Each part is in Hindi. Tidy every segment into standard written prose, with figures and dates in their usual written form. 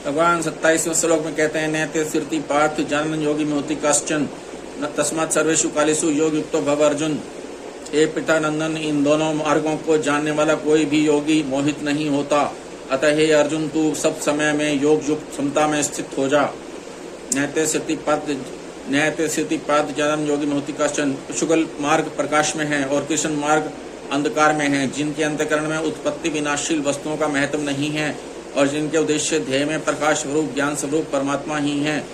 भगवान 27वें श्लोक में कहते हैं नैते सिरति पार्थ जानन योगी मोति कश्चन न तस्मात् सर्वेषु कालेषु योग युक्तो भव अर्जुन। हे पिता नंदन, इन दोनों मार्गों को जानने वाला कोई भी योगी मोहित नहीं होता। अतः हे अर्जुन, तू सब समय में योग युक्त क्षमता में स्थित हो जा। नैते स्थिति पाद जानन योगी मोहित कश्चन। शुक्ल मार्ग प्रकाश में है और कृष्ण मार्ग अंधकार में है, जिनके अंतःकरण में उत्पत्ति विनाशशील वस्तुओं का महत्व नहीं है और जिनके उद्देश्य ध्येय में प्रकाश स्वरूप ज्ञान स्वरूप परमात्मा ही है,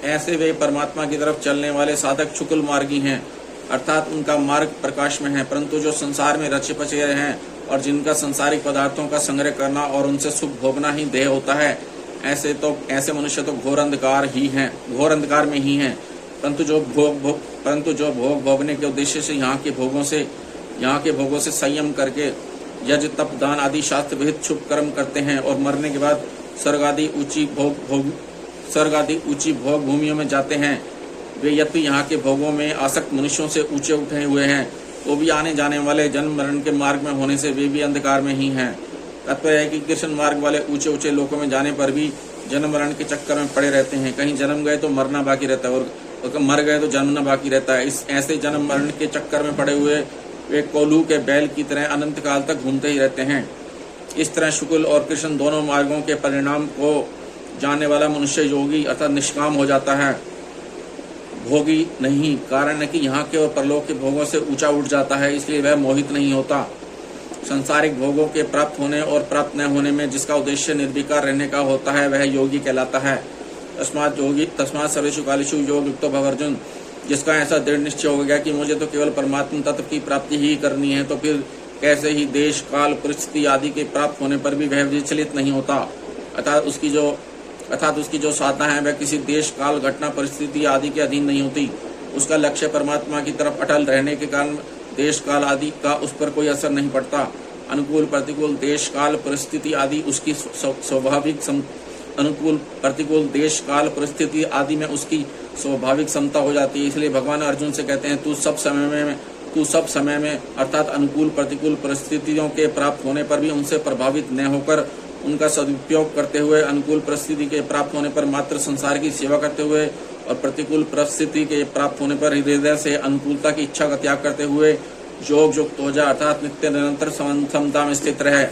ऐसे वे परमात्मा की तरफ चलने वाले साधक शुक्ल मार्गी हैं, अर्थात उनका मार्ग प्रकाश में है। परंतु जो संसार में रचे पचे हैं और जिनका संसारिक पदार्थों का संग्रह करना और उनसे सुख भोगना ही देह होता है, ऐसे मनुष्य तो घोर अंधकार में ही हैं। परंतु जो भोग भोगने के उद्देश्य से यहाँ के भोगों से संयम करके यज्ञ तप दान आदि शास्त्र विहित शुभ कर्म करते हैं और मरने के बाद स्वर्ग आदि ऊंची भोग भूमियों में जाते हैं, वे यद्यपि यहाँ के भोगों में आसक्त मनुष्यों से ऊंचे उठे हुए हैं, तो भी आने जाने वाले जन्म मरण के मार्ग में होने से वे भी अंधकार में ही हैं। तात्पर्य है कि कृष्ण मार्ग वाले ऊंचे ऊंचे लोकों में जाने पर भी जन्म मरण के चक्कर में पड़े रहते हैं। कहीं जन्म गए तो मरना बाकी रहता है और मर गए तो जन्मना बाकी रहता है। इस ऐसे जन्म मरण के चक्कर में पड़े हुए वे कोल्हू के बैल की तरह अनंत काल तक घूमते ही रहते हैं। इस तरह शुक्ल और कृष्ण दोनों मार्गों के परिणाम को जानने वाला मनुष्य योगी अर्थात निष्काम हो जाता है, भोगी नहीं। कारण है कि यहाँ के और परलोक के भोगों से ऊंचा उठ जाता है, इसलिए वह मोहित नहीं होता। संसारिक भोगों के प्राप्त होने और प्राप्त न होने में जिसका उद्देश्य निर्विकार रहने का होता है, वह योगी कहलाता है। तस्मात् सर्वेषु कालेषु योग युक्तो भव अर्जुन। जिसका ऐसा दृढ़ निश्चय हो गया कि मुझे तो केवल परमात्मा तत्व की प्राप्ति ही करनी है, तो फिर कैसे ही देश काल परिस्थिति आदि के प्राप्त होने पर भी वह विचलित नहीं होता। अर्थात उसकी जो साधना है वह किसी देश काल घटना परिस्थिति आदि के अधीन नहीं होती। उसका लक्ष्य परमात्मा की तरफ अटल रहने के कारण देश काल आदि का उस पर कोई असर नहीं पड़ता। अनुकूल प्रतिकूल देश काल परिस्थिति आदि उसकी अनुकूल प्रतिकूल देश काल परिस्थिति आदि में उसकी स्वाभाविक क्षमता हो जाती है। इसलिए भगवान अर्जुन से कहते हैं, तू सब समय में अर्थात अनुकूल प्रतिकूल परिस्थितियों के प्राप्त होने पर भी उनसे प्रभावित न होकर उनका सदुपयोग करते हुए, अनुकूल परिस्थिति के प्राप्त होने पर मात्र संसार की सेवा करते हुए और प्रतिकूल परिस्थिति के प्राप्त होने पर हृदय से अनुकूलता की इच्छा का त्याग करते हुए योग युक्त हो जा, अर्थात नित्य निरंतर समता में स्थित रहे।